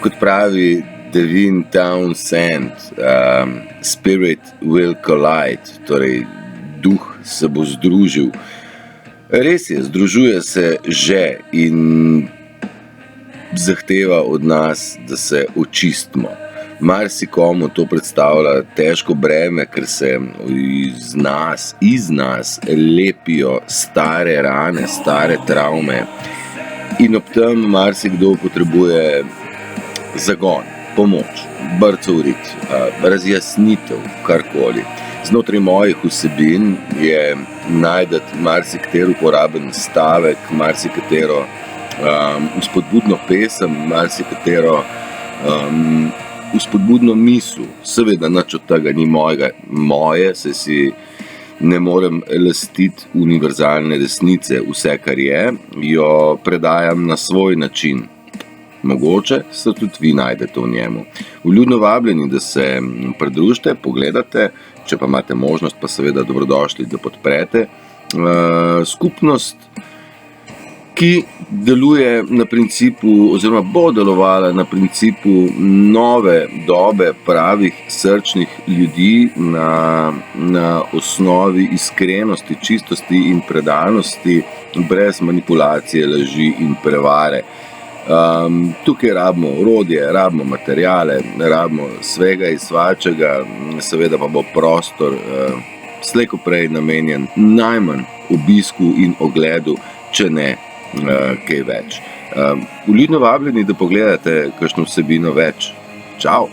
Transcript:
kot pravi Devin Townsend, spirit will collide, torej duh se bo združil. Res je, združuje se že in zahteva od nas, da se očistimo. Marsikomu to predstavlja težko breme, ker se iz nas lepijo stare rane, stare travme in ob tem marsikdo potrebuje zagon, pomoč, brco v rit, razjasnitev, karkoli. Znotraj mojih vsebin je najdeti marsikatero uporaben stavek, marsikatero vzpodbudno pesem, marsikatero vzpodbudno misel. Seveda nič od tega ni moje, saj si ne morem lastiti univerzalne resnice. Vse, kar je, jo predajam na svoj način. Mogoče se tudi vi najdete v njemu. Vljudno vabljeni, da se pridružite, pogledate, če pa imate možnost, pa seveda dobrodošli, da podprete skupnost, ki deluje na principu, oziroma bo delovala na principu nove dobe pravih srčnih ljudi na osnovi iskrenosti, čistosti in predanosti, brez manipulacije, laži in prevare. Tukaj rabimo orodje, rabimo materijale, rabimo svega in svačega, seveda pa bo prostor slej ko prej namenjen najmanj obisku in ogledu, če ne kaj več. Vljudno vabljeni, da pogledate kakšno vsebino več. Čau!